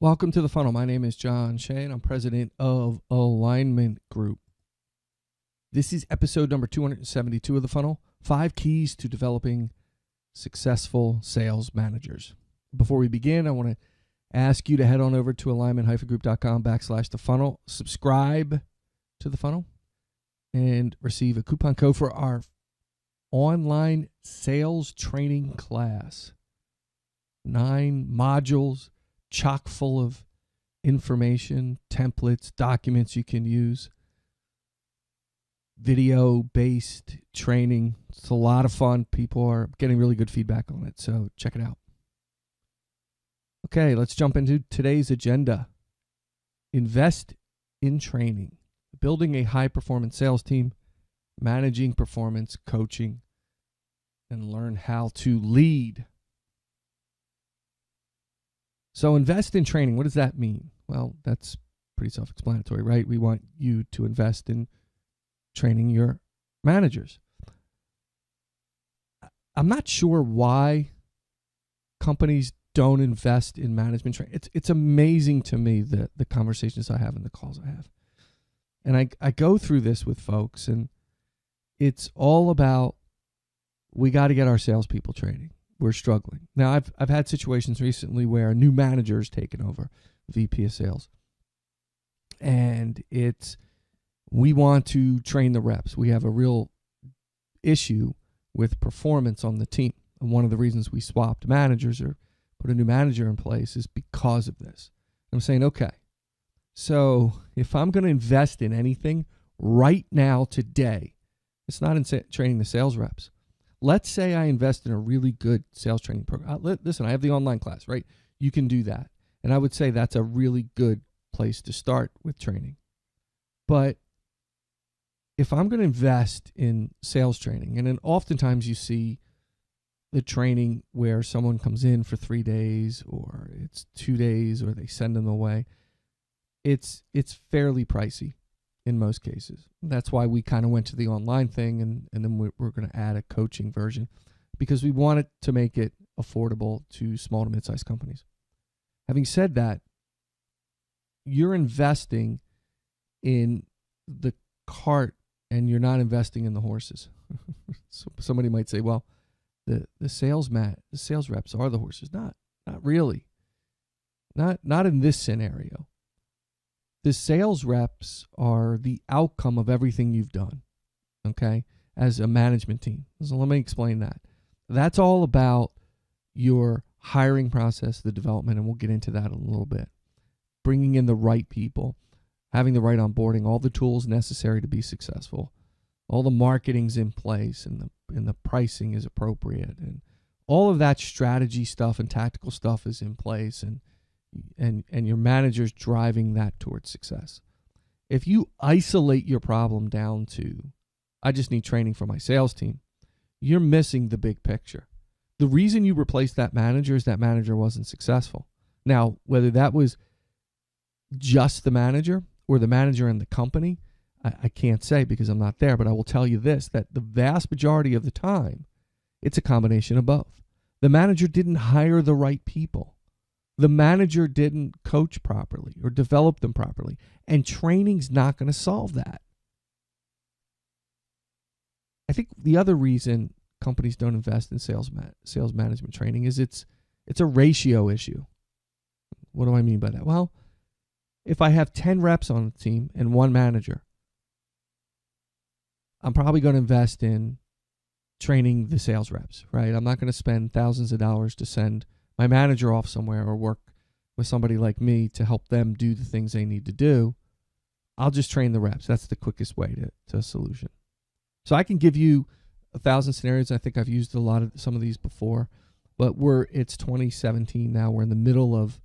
Welcome to The Funnel. My name is John Shea, and I'm president of Alignment Group. This is episode number 272 of The Funnel, 5 keys to developing successful sales managers. Before we begin, I want to ask you to head on over to alignment-group.com/The Funnel, subscribe to The Funnel, and receive a coupon code for our online sales training class. 9 modules, chock full of information, templates, documents you can use, video-based training. It's a lot of fun. People are getting really good feedback on it, so check it out. Okay, let's jump into today's agenda. Invest in training, building a high-performance sales team, managing performance, coaching, and learn how to lead. So invest in training. What does that mean? Well, that's pretty self-explanatory, right? We want you to invest in training your managers. I'm not sure why companies don't invest in management training. It's amazing to me the conversations I have and the calls I have. And I go through this with folks, and it's all about, we got to get our salespeople training. We're struggling. Now, I've had situations recently where a new manager has taken over, VP of sales. And we want to train the reps. We have a real issue with performance on the team. And one of the reasons we swapped managers or put a new manager in place is because of this. I'm saying, okay, so if I'm going to invest in anything right now, today, it's not in training the sales reps. Let's say I invest in a really good sales training program. Listen, I have the online class, right? You can do that. And I would say that's a really good place to start with training. But if I'm going to invest in sales training, and then oftentimes you see the training where someone comes in for 3 days, or it's 2 days, or they send them away, it's fairly pricey in most cases. That's why we kind of went to the online thing, and then we're going to add a coaching version, because we wanted to make it affordable to small to mid-sized companies. Having said that, you're investing in the cart and you're not investing in the horses. So somebody might say, well, the sales reps are the horses. Not really. Not in this scenario. The sales reps are the outcome of everything you've done, okay, as a management team. So let me explain that. That's all about your hiring process, the development, and we'll get into that in a little bit. Bringing in the right people, having the right onboarding, all the tools necessary to be successful, all the marketing's in place, and the pricing is appropriate, and all of that strategy stuff and tactical stuff is in place, and your manager's driving that towards success. If you isolate your problem down to, I just need training for my sales team, you're missing the big picture. The reason you replaced that manager is that manager wasn't successful. Now, whether that was just the manager or the manager and the company, I can't say because I'm not there, but I will tell you this, that the vast majority of the time, it's a combination of both. The manager didn't hire the right people. The manager didn't coach properly or develop them properly, and training's not going to solve that. I think the other reason companies don't invest in sales management training is it's a ratio issue. What do I mean by that? Well, if I have 10 reps on the team and 1 manager, I'm probably going to invest in training the sales reps, right? I'm not going to spend thousands of dollars to send my manager off somewhere or work with somebody like me to help them do the things they need to do. I'll just train the reps. That's the quickest way to a solution. So I can give you 1,000 scenarios. I think I've used some of these before, but it's 2017 now. We're in the middle of,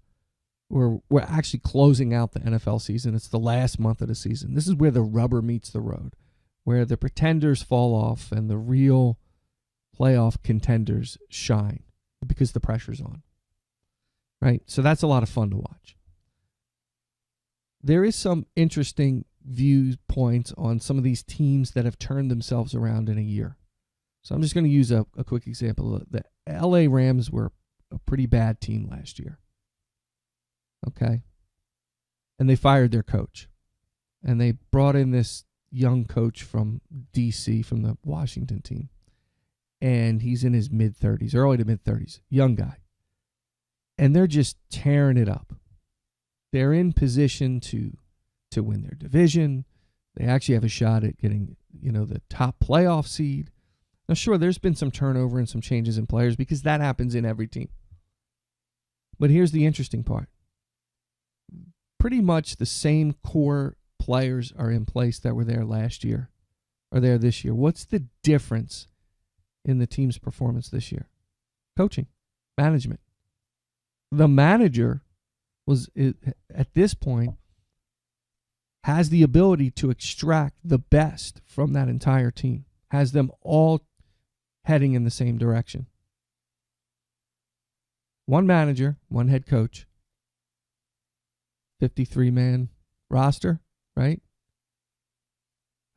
we're actually closing out the NFL season. It's the last month of the season. This is where the rubber meets the road, where the pretenders fall off and the real playoff contenders shine because the pressure's on, right? So that's a lot of fun to watch. There is some interesting viewpoints on some of these teams that have turned themselves around in a year. So I'm just going to use a quick example. The LA Rams were a pretty bad team last year. Okay. And they fired their coach. And they brought in this young coach from DC, from the Washington team. And he's in his mid-30s, early to mid-30s, young guy. And they're just tearing it up. They're in position to win their division. They actually have a shot at getting, the top playoff seed. Now, sure, there's been some turnover and some changes in players because that happens in every team. But here's the interesting part. Pretty much the same core players are in place that were there last year, are there this year. What's the difference in the team's performance this year? Coaching, management. The manager was, at this point, has the ability to extract the best from that entire team, has them all heading in the same direction. One manager, one head coach, 53-man roster, right?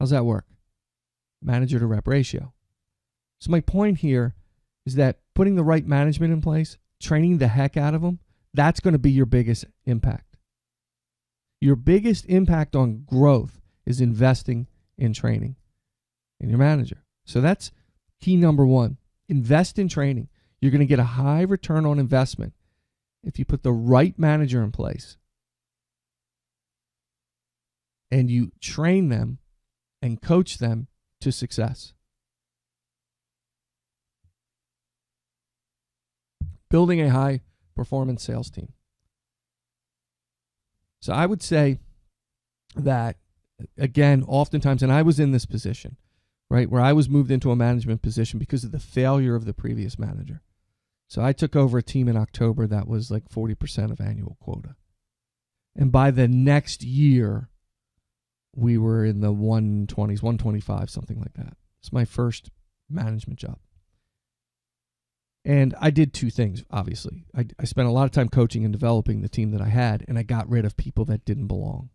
How's that work? Manager to rep ratio. So my point here is that putting the right management in place, training the heck out of them, that's going to be your biggest impact. Your biggest impact on growth is investing in training in your manager. So that's key number one. Invest in training. You're going to get a high return on investment if you put the right manager in place and you train them and coach them to success. Building a high-performance sales team. So I would say that, again, oftentimes, and I was in this position, right, where I was moved into a management position because of the failure of the previous manager. So I took over a team in October that was like 40% of annual quota. And by the next year, we were in the 120s, 125, something like that. It's my first management job. And I did two things, obviously. I spent a lot of time coaching and developing the team that I had, and I got rid of people that didn't belong.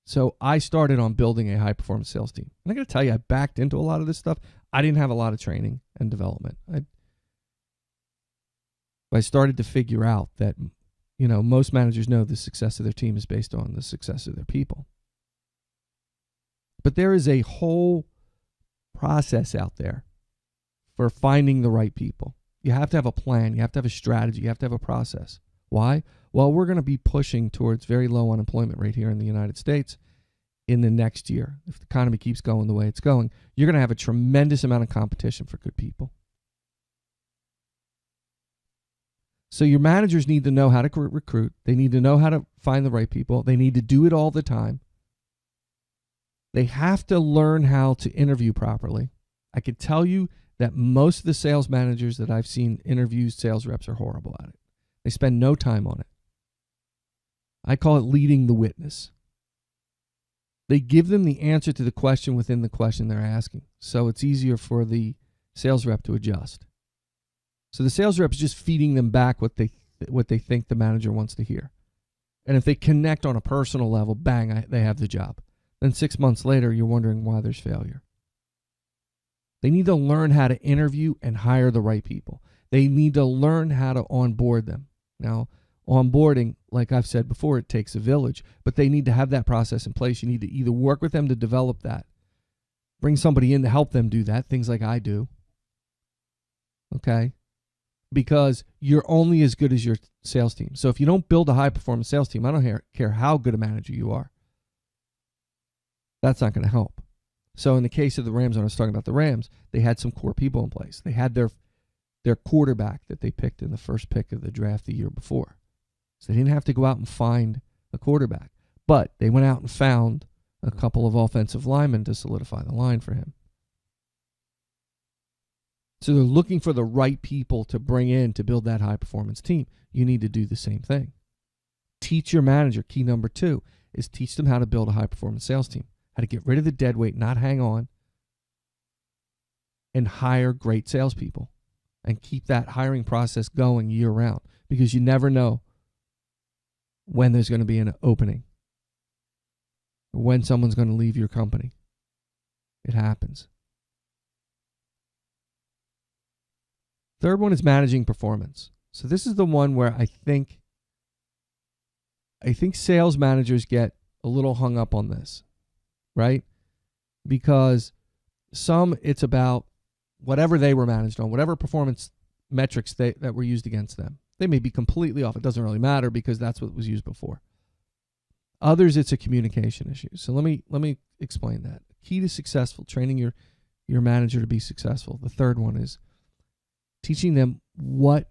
So I started on building a high-performance sales team. And I got to tell you, I backed into a lot of this stuff. I didn't have a lot of training and development. I started to figure out that, most managers know the success of their team is based on the success of their people. But there is a whole process out there for finding the right people. You have to have a plan. You have to have a strategy. You have to have a process. Why? Well, we're going to be pushing towards very low unemployment rate here in the United States in the next year. If the economy keeps going the way it's going, you're going to have a tremendous amount of competition for good people. So your managers need to know how to recruit. They need to know how to find the right people. They need to do it all the time. They have to learn how to interview properly. I can tell you that most of the sales managers that I've seen interview sales reps are horrible at it. They spend no time on it. I call it leading the witness. They give them the answer to the question within the question they're asking. So it's easier for the sales rep to adjust. So the sales rep is just feeding them back what they think the manager wants to hear. And if they connect on a personal level, bang, they have the job. Then 6 months later, you're wondering why there's failure. They need to learn how to interview and hire the right people. They need to learn how to onboard them. Now, onboarding, like I've said before, it takes a village, but they need to have that process in place. You need to either work with them to develop that, bring somebody in to help them do that, things like I do, okay? Because you're only as good as your sales team. So if you don't build a high-performance sales team, I don't care how good a manager you are. That's not going to help. So in the case of the Rams, when I was talking about the Rams, they had some core people in place. They had their quarterback that they picked in the first pick of the draft the year before. So they didn't have to go out and find a quarterback. But they went out and found a couple of offensive linemen to solidify the line for him. So they're looking for the right people to bring in to build that high-performance team. You need to do the same thing. Teach your manager. Key number 2 is teach them how to build a high-performance sales team. How to get rid of the dead weight, not hang on, and hire great salespeople. And keep that hiring process going year-round, because you never know when there's going to be an opening, or when someone's going to leave your company. It happens. Third one is managing performance. So this is the one where I think sales managers get a little hung up on this, right? Because it's about whatever they were managed on, whatever performance metrics that were used against them. They may be completely off. It doesn't really matter because that's what was used before. Others, it's a communication issue. So let me explain that. Key to successful, training your manager to be successful. The third one is teaching them what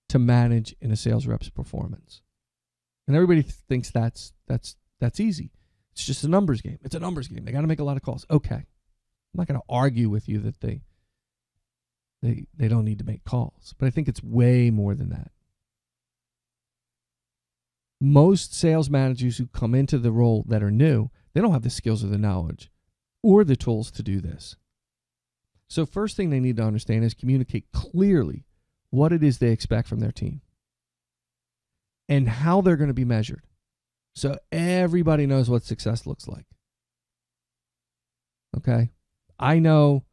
to manage in a sales rep's performance. And everybody thinks that's easy. It's just a numbers game. It's a numbers game. They got to make a lot of calls. Okay. I'm not going to argue with you that they don't need to make calls, but I think it's way more than that. Most sales managers who come into the role that are new, they don't have the skills or the knowledge or the tools to do this. So first thing they need to understand is communicate clearly what it is they expect from their team and how they're going to be measured. So everybody knows what success looks like. Okay? I know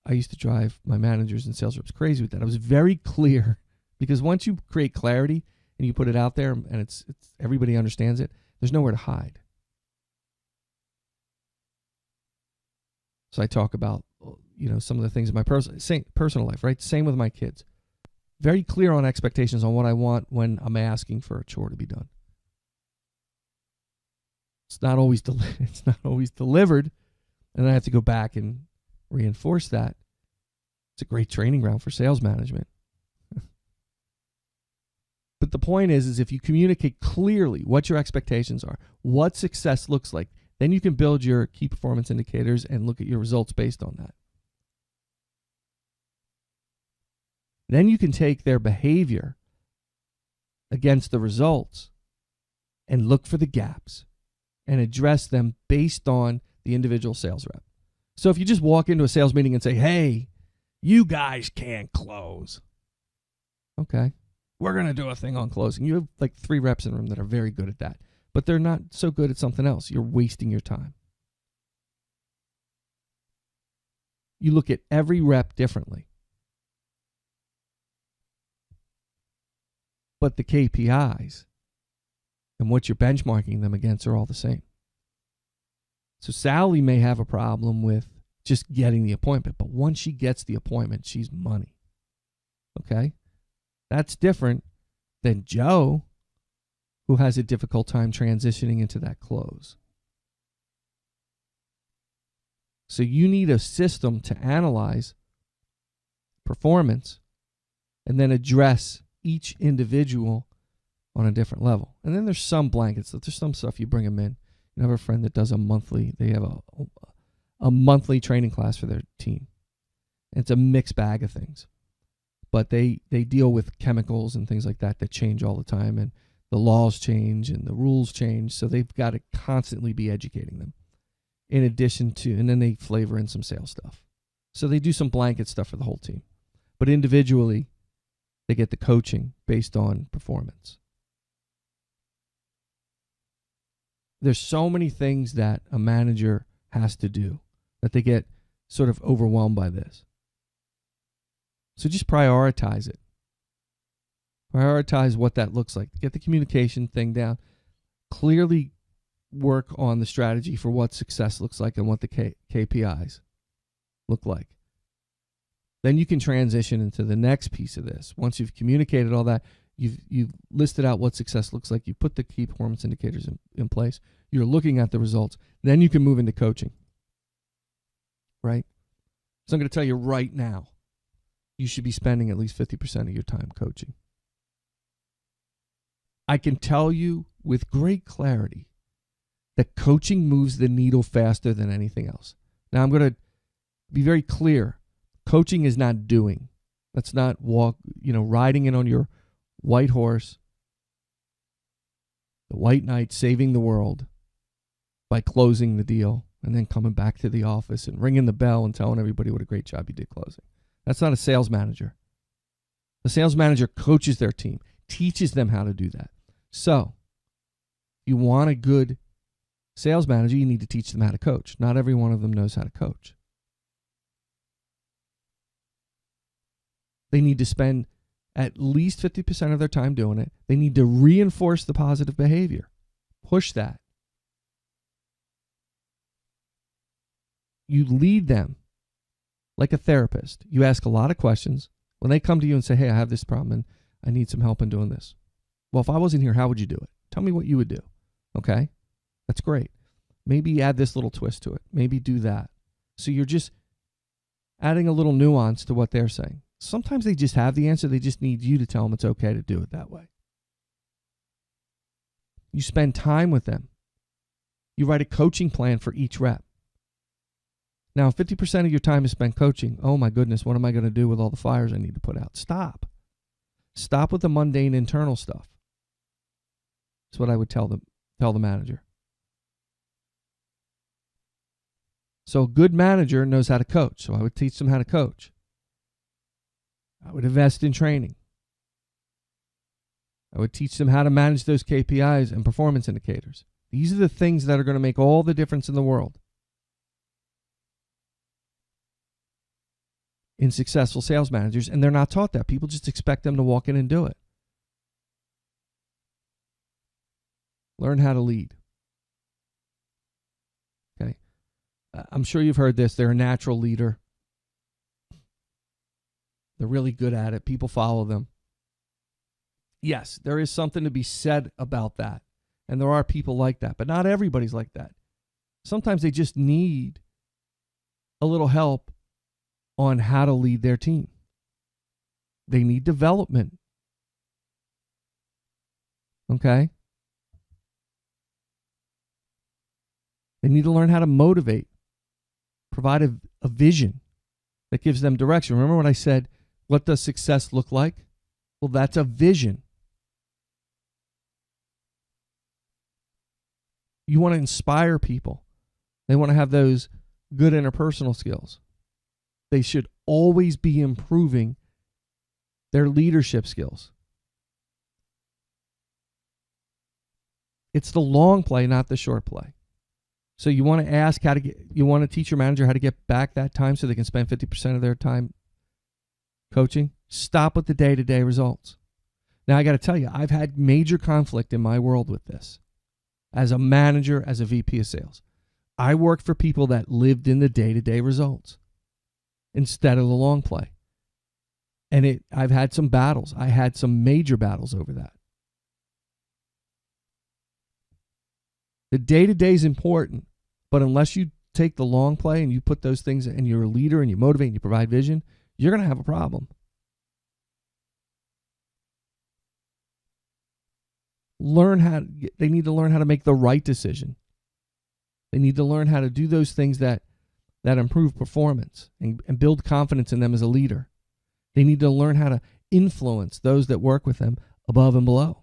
I used to drive my managers and sales reps crazy with that. I was very clear because once you create clarity and you put it out there and it's everybody understands it, there's nowhere to hide. So I talk about, some of the things in my personal life, right? Same with my kids. Very clear on expectations on what I want when I'm asking for a chore to be done. It's not always delivered, and I have to go back and reinforce that. It's a great training ground for sales management. But the point is if you communicate clearly what your expectations are, what success looks like, then you can build your key performance indicators and look at your results based on that. Then you can take their behavior against the results and look for the gaps and address them based on the individual sales rep. So if you just walk into a sales meeting and say, hey, you guys can't close. Okay, we're going to do a thing on closing. You have like 3 reps in the room that are very good at that, but they're not so good at something else. You're wasting your time. You look at every rep differently. But the KPIs and what you're benchmarking them against are all the same. So Sally may have a problem with just getting the appointment, but once she gets the appointment, she's money. Okay? That's different than Joe, who has a difficult time transitioning into that close. So you need a system to analyze performance and then address each individual on a different level. And then there's some blankets. There's some stuff you bring them in. You have a friend that does they have a monthly training class for their team. It's a mixed bag of things. But they deal with chemicals and things like that change all the time, and the laws change and the rules change, so they've got to constantly be educating them. In addition to, and then they flavor in some sales stuff. So they do some blanket stuff for the whole team. But individually, they get the coaching based on performance. There's so many things that a manager has to do that they get sort of overwhelmed by this. So just prioritize it. Prioritize what that looks like. Get the communication thing down. Clearly work on the strategy for what success looks like and what the KPIs look like. Then you can transition into the next piece of this. Once you've communicated all that, you've listed out what success looks like, you put the key performance indicators in place, you're looking at the results, then you can move into coaching. Right? So I'm going to tell you right now, you should be spending at least 50% of your time coaching. I can tell you with great clarity that coaching moves the needle faster than anything else. Now I'm going to be very clear. Coaching is not doing. That's not riding in on your white horse, the white knight saving the world by closing the deal and then coming back to the office and ringing the bell and telling everybody what a great job you did closing. That's not a sales manager. The sales manager coaches their team, teaches them how to do that. So, if you want a good sales manager, you need to teach them how to coach. Not every one of them knows how to coach. They need to spend at least 50% of their time doing it. They need to reinforce the positive behavior. Push that. You lead them like a therapist. You ask a lot of questions. When they come to you and say, hey, I have this problem and I need some help in doing this. Well, if I wasn't here, how would you do it? Tell me what you would do. Okay? That's great. Maybe add this little twist to it. Maybe do that. So you're just adding a little nuance to what they're saying. Sometimes they just have the answer. They just need you to tell them it's okay to do it that way. You spend time with them. You write a coaching plan for each rep. Now, if 50% of your time is spent coaching, oh my goodness, what am I going to do with all the fires I need to put out? Stop. Stop with the mundane internal stuff. That's what I would tell the manager. So a good manager knows how to coach. So I would teach them how to coach. I would invest in training. I would teach them how to manage those KPIs and performance indicators. These are the things that are going to make all the difference in the world in successful sales managers, and they're not taught that. People just expect them to walk in and do it. Learn how to lead. Okay. I'm sure you've heard this. They're a natural leader. They're really good at it. People follow them. Yes, there is something to be said about that. And there are people like that, but not everybody's like that. Sometimes they just need a little help on how to lead their team. They need development. Okay? They need to learn how to motivate, provide a vision that gives them direction. Remember what I said? What does success look like? Well, that's a vision. You want to inspire people. They want to have those good interpersonal skills. They should always be improving their leadership skills. It's the long play, not the short play. So you want to you want to teach your manager how to get back that time so they can spend 50% of their time coaching. Stop with the day-to-day results. Now, I got to tell you, I've had major conflict in my world with this. As a manager, as a VP of sales, I worked for people that lived in the day-to-day results instead of the long play. And I've had some battles. I had some major battles over that. The day-to-day is important, but unless you take the long play and you put those things and you're a leader and you motivate and you provide vision, you're going to have a problem. They need to learn how to make the right decision. They need to learn how to do those things that improve performance and build confidence in them as a leader. They need to learn how to influence those that work with them above and below.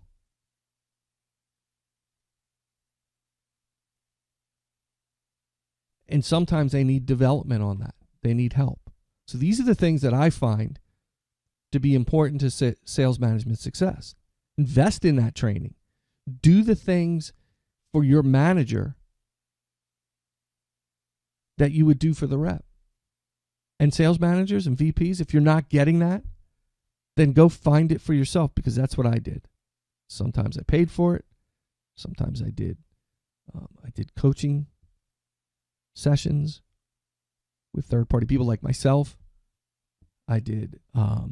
And sometimes they need development on that. They need help. So these are the things that I find to be important to sales management success. Invest in that training. Do the things for your manager that you would do for the rep. And sales managers and VPs, if you're not getting that, then go find it for yourself, because that's what I did. Sometimes I paid for it. Sometimes I did. I did coaching sessions with third-party people like myself. I did, I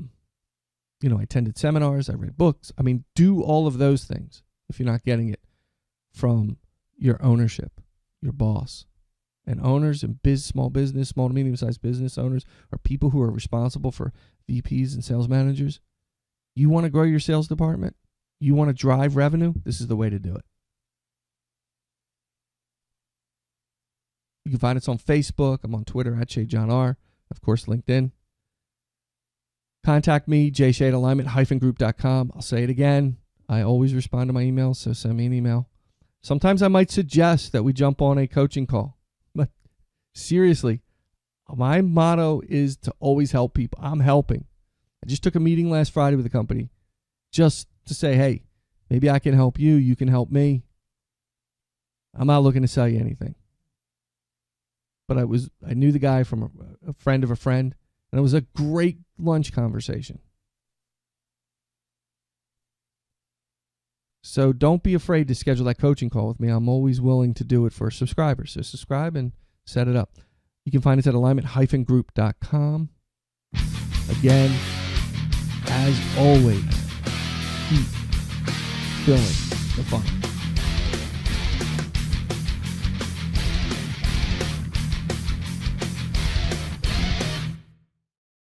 attended seminars. I read books. I mean, do all of those things if you're not getting it from your ownership, your boss. And owners and small to medium-sized business owners are people who are responsible for VPs and sales managers. You want to grow your sales department? You want to drive revenue? This is the way to do it. You can find us on Facebook. I'm on Twitter at ShayJohnR. Of course, LinkedIn. Contact me, jshay@alignment-group.com. I'll say it again. I always respond to my emails, so send me an email. Sometimes I might suggest that we jump on a coaching call. But seriously, my motto is to always help people. I'm helping. I just took a meeting last Friday with a company just to say, hey, maybe I can help you. You can help me. I'm not looking to sell you anything. But I knew the guy from a friend of a friend, and it was a great lunch conversation. So don't be afraid to schedule that coaching call with me. I'm always willing to do it for subscribers. So subscribe and set it up. You can find us at alignment-group.com. Again, as always, keep filling the funnel.